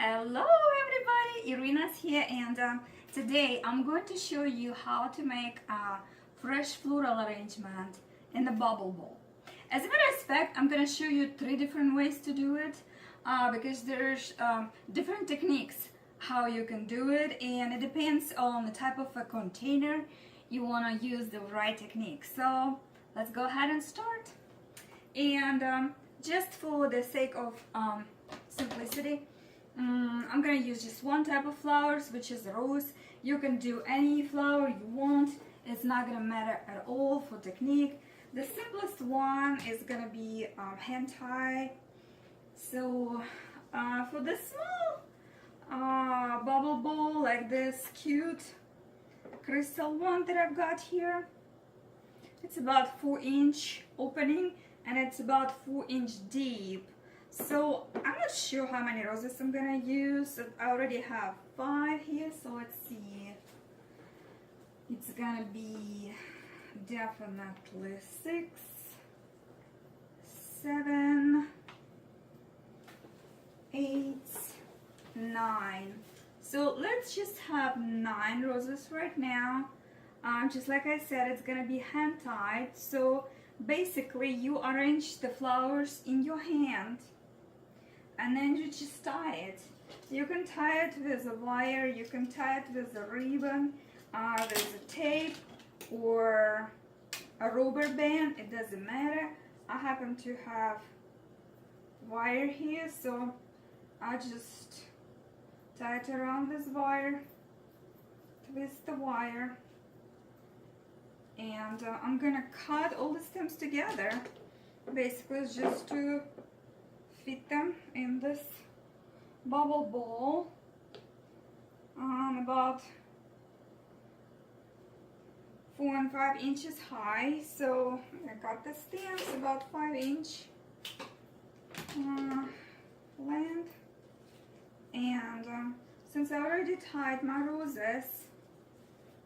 Hello everybody, Irina's here, and today I'm going to show you how to make a fresh floral arrangement in the bubble bowl. As a matter of fact, I'm going to show you 3 different ways to do it because there's different techniques how you can do it, and it depends on the type of a container you want to use the right technique. So let's go ahead and start. And just for the sake of simplicity, I'm gonna use just one type of flowers, which is rose. You can do any flower you want. It's not gonna matter at all for technique. The simplest one is gonna be hand tie. So for the small bubble bowl, like this cute crystal one that I've got here, it's about 4-inch opening and it's about 4-inch deep. So I'm not sure how many roses I'm gonna use. I already have 5 here, so let's see. It's gonna be definitely 6, 7, 8, 9. So let's just have 9 roses right now. Just like I said, it's gonna be hand tied. So basically you arrange the flowers in your hand and then you just tie it. You can tie it with a wire, you can tie it with a ribbon, there's a tape or a rubber band, it doesn't matter. I happen to have wire here, so I just tie it around this wire, twist the wire, and I'm gonna cut all the stems together. Basically it's just to fit them in this bubble bowl about 4 and 5 inches high. So I got the stems about 5-inch length, and since I already tied my roses,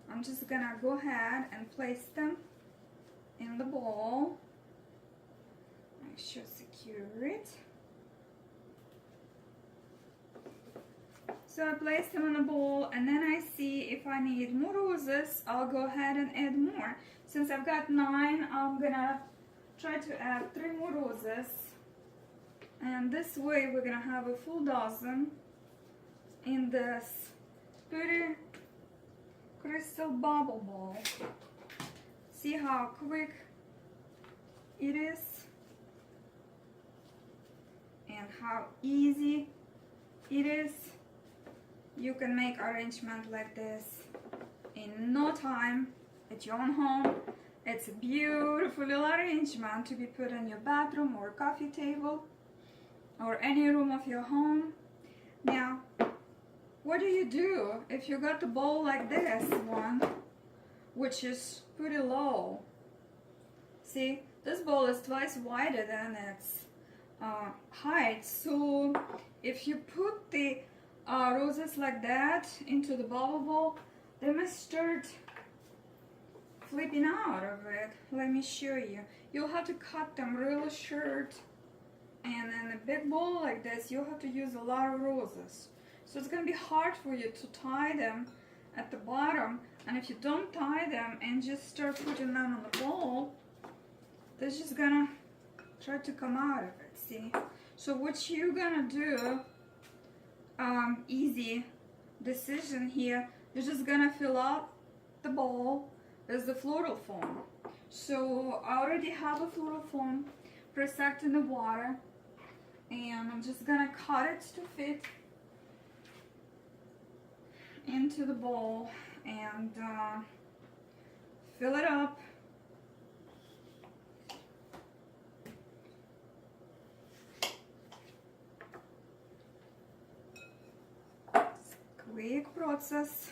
I'm just gonna go ahead and place them in the bowl. I should secure it. So I place them in a bowl, and then I see if I need more roses, I'll go ahead and add more. Since I've got 9, I'm gonna try to add 3 more roses. And this way we're gonna have a full dozen in this pretty crystal bubble bowl. See how quick it is and how easy it is. You can make arrangement like this in no time at your own home. It's a beautiful little arrangement to be put in your bathroom or coffee table or any room of your home. Now, what do you do if you got the bowl like this one, which is pretty low? See, this bowl is twice wider than its height. So if you put the roses like that into the bubble bowl, they must start flipping out of it. Let me show you. You'll have to cut them really short, and in a big bowl like this you'll have to use a lot of roses. So it's gonna be hard for you to tie them at the bottom, and if you don't tie them and just start putting them on the bowl, they're just gonna try to come out of it. See? So what you're gonna do, easy decision here, you're just gonna fill up the bowl with the floral foam. So I already have a floral foam presoaked in the water, and I'm just gonna cut it to fit into the bowl and fill it up. Quick process,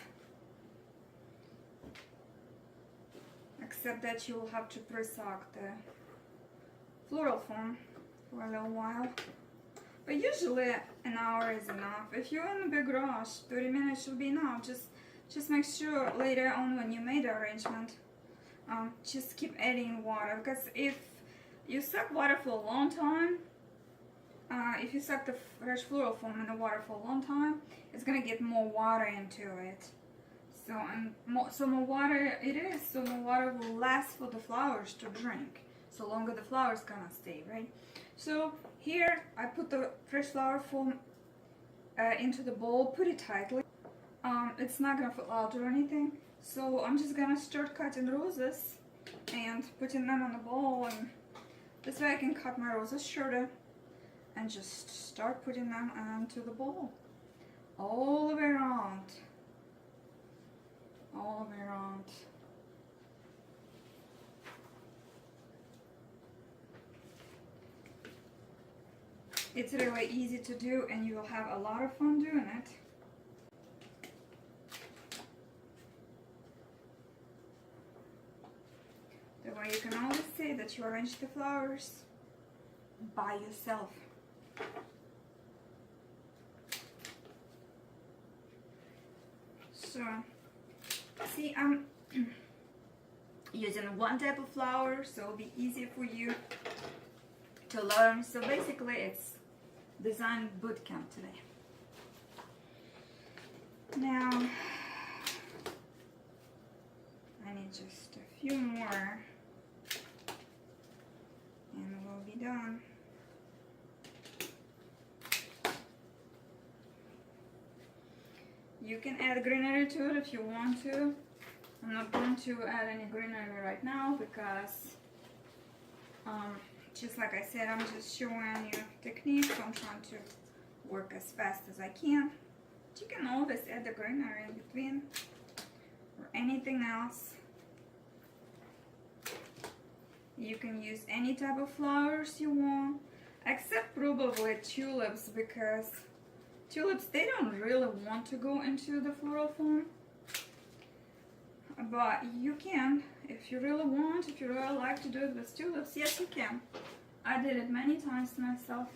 except that you will have to pre-soak the floral foam for a little while, but usually an hour is enough. If you're in a big rush, 30 minutes should be enough. Just make sure later on when you made the arrangement, just keep adding water, because if you soak water for a long time, if you soak the fresh floral foam in the water for a long time, it's gonna get more water into it. So so more water it is, so more water will last for the flowers to drink. So longer the flowers gonna stay, right? So here I put the fresh flower foam into the bowl, put it tightly. It's not gonna fall out or anything. So I'm just gonna start cutting roses and putting them on the bowl, and this way I can cut my roses shorter and just start putting them onto the bowl. All the way around. All the way around. It's really easy to do and you will have a lot of fun doing it. That way you can always say that you arranged the flowers by yourself. So, see, I'm using one type of flower, so it'll be easier for you to learn. So basically it's design boot camp today. Now, I need just a few more and we'll be done. You can add greenery to it if you want to. I'm not going to add any greenery right now because just like I said, I'm just showing you technique, so I'm trying to work as fast as I can. But you can always add the greenery in between or anything else. You can use any type of flowers you want, except probably tulips, because tulips, they don't really want to go into the floral foam. But you can, if you really want, if you really like to do it with tulips, yes you can. I did it many times myself,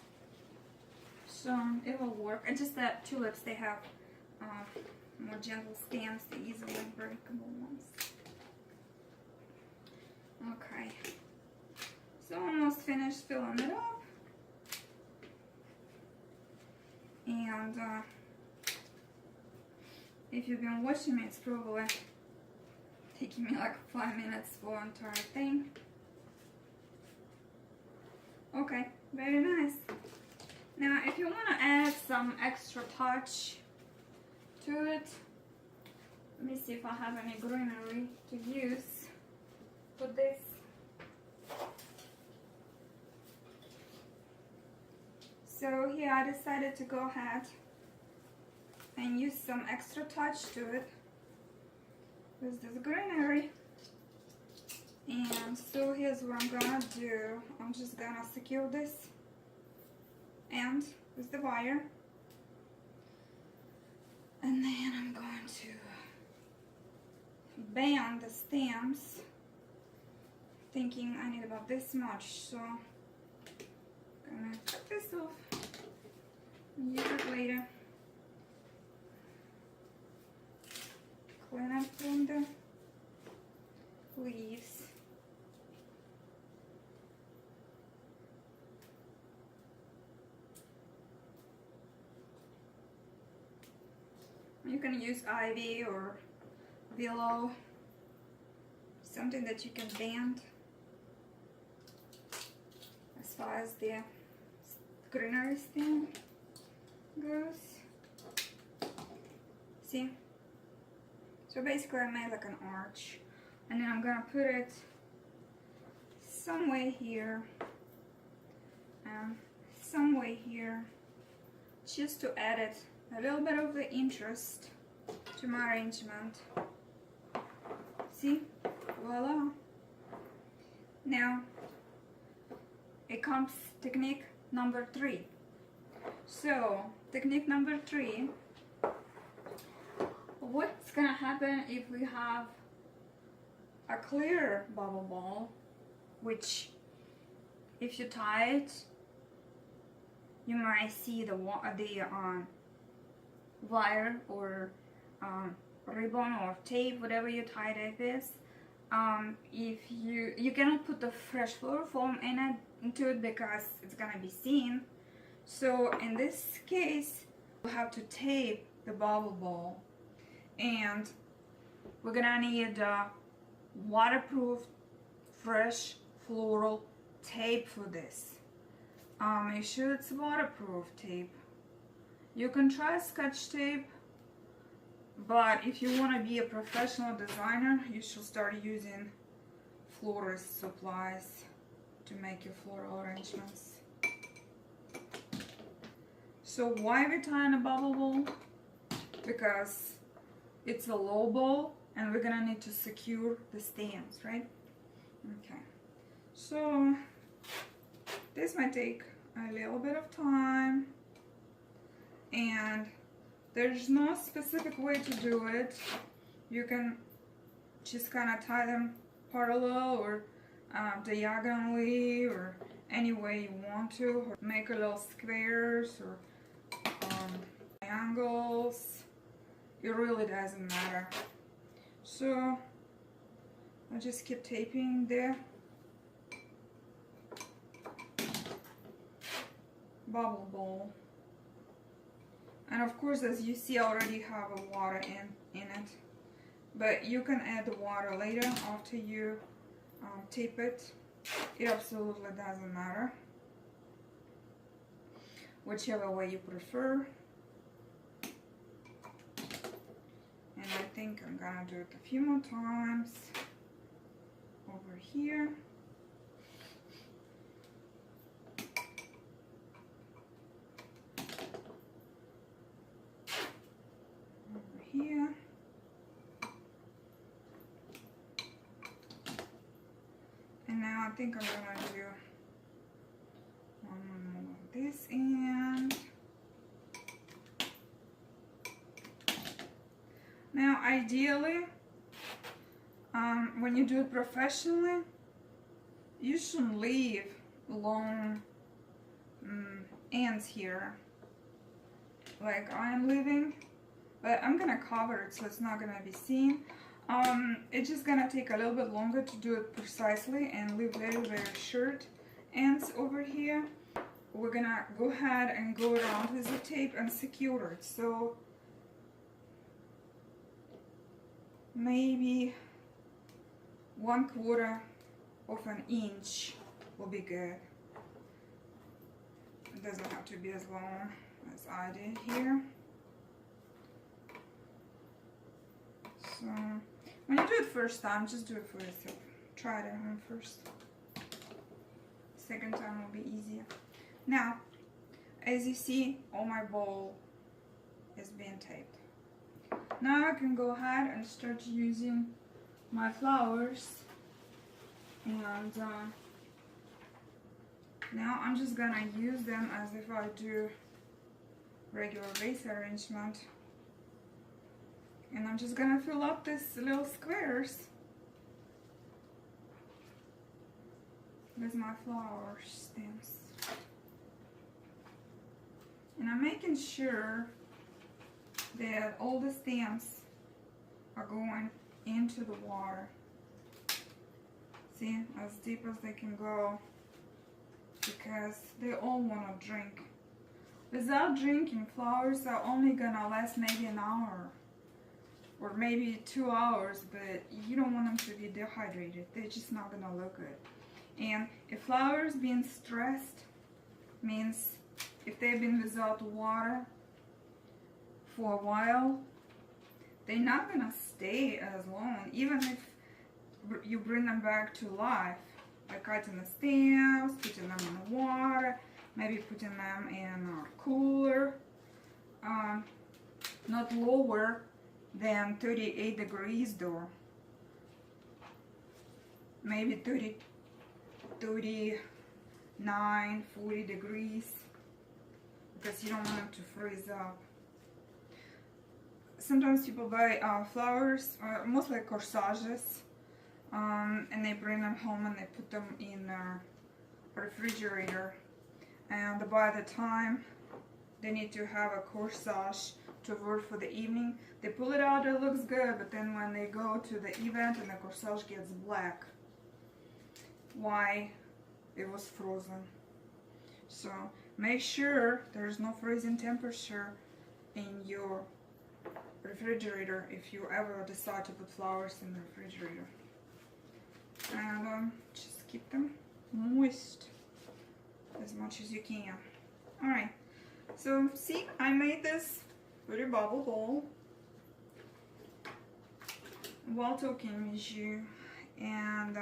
so it will work. And just that tulips, they have more gentle stems, the easily breakable ones. Okay, so almost finished filling it up. And if you've been watching me, it's probably taking me like 5 minutes for the entire thing. Okay, very nice. Now if you want to add some extra touch to it, let me see if I have any greenery to use for this. So here I decided to go ahead and use some extra touch to it with this greenery. And so here's what I'm gonna do. I'm just gonna secure this end with the wire, and then I'm going to band the stems, thinking I need about this much, so I'm gonna cut this off and use it later. Clean up from the leaves. You can use ivy or willow, something that you can band as far as the greenery stem goes. See? So basically I made like an arch, and then I'm gonna put it some way here and some way here, just to add it a little bit of the interest to my arrangement. See? Voila! Now it comes technique number 3. So technique number 3, what's gonna happen if we have a clear bubble ball, which if you tie it, you might see the wire or ribbon or tape, whatever you tie it with. If you cannot put the fresh floral foam into it because it's gonna be seen. So in this case, we'll have to tape the bubble ball, and we're gonna need waterproof fresh floral tape for this. Make sure it's waterproof tape. You can try Scotch tape, but if you want to be a professional designer, you should start using florist supplies to make your floral arrangements. So why we tie in a bubble ball? Because it's a low ball and we're gonna need to secure the stems, right? Okay, so this might take a little bit of time, and there's no specific way to do it. You can just kind of tie them parallel or diagonally, or any way you want to, or make a little squares or triangles. It really doesn't matter. So I just keep taping the bubble ball, and of course, as you see, I already have a water in it, but you can add the water later after you tape it. It absolutely doesn't matter, whichever way you prefer. And I think I'm gonna do it a few more times over here. Over here. And now I think I'm gonna do one more of this end. Now, ideally, when you do it professionally, you shouldn't leave long ends here, like I'm leaving, but I'm gonna cover it so it's not gonna be seen. It's just gonna take a little bit longer to do it precisely and leave very, very short ends over here. We're gonna go ahead and go around with the tape and secure it. So maybe 1/4 of an inch will be good. It doesn't have to be as long as I did here. So when you do it first time, just do it for yourself. Try it at home first. Second time will be easier. Now, as you see, all my bowl is being taped. Now I can go ahead and start using my flowers, and now I'm just gonna use them as if I do regular vase arrangement, and I'm just gonna fill up these little squares with my flower stems, and I'm making sure that all the stems are going into the water. See, as deep as they can go, because they all want to drink. Without drinking, flowers are only gonna last maybe an hour or maybe 2 hours, but you don't want them to be dehydrated. They're just not gonna look good. And if flowers being stressed, means if they've been without water for a while, they're not gonna stay as long, even if you bring them back to life, by cutting the stems, putting them in the water, maybe putting them in a cooler, not lower than 38 degrees though, maybe 30, 39, 40 degrees, because you don't want them to freeze up. Sometimes people buy flowers, mostly corsages, and they bring them home and they put them in a refrigerator, and by the time they need to have a corsage to wear for the evening, they pull it out, it looks good, but then when they go to the event and the corsage gets black, why? It was frozen. So make sure there's no freezing temperature in your refrigerator if you ever decide to put flowers in the refrigerator. And just keep them moist as much as you can. Alright, so see, I made this pretty bubble bowl while talking with you, and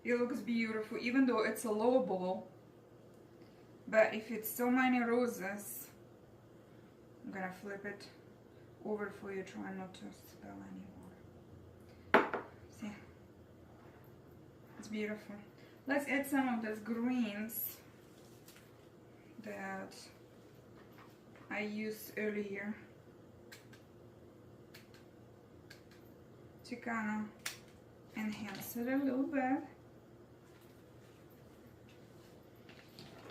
it looks beautiful even though it's a low bowl. But if it's so many roses, I'm gonna flip it over for you, try not to spill any more. See, it's beautiful. Let's add some of those greens that I used earlier to kind of enhance it a little bit.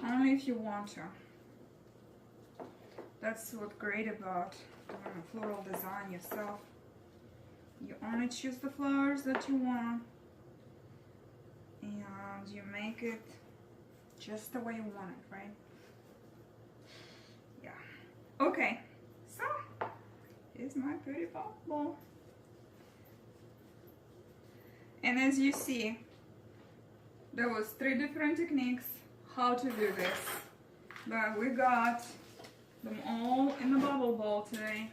Only if you want to. That's what's great about doing a floral design yourself. You only choose the flowers that you want, and you make it just the way you want it, right? Yeah. Okay, so here's my pretty bubble. And as you see, there was 3 different techniques how to do this, but we got them all in the bubble bowl today.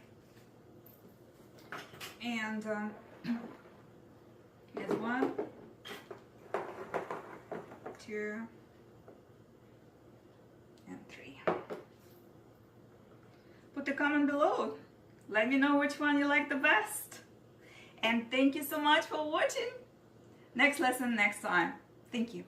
And here's 1, 2, and 3. Put a comment below. Let me know which one you like the best. And thank you so much for watching. Next lesson next time. Thank you.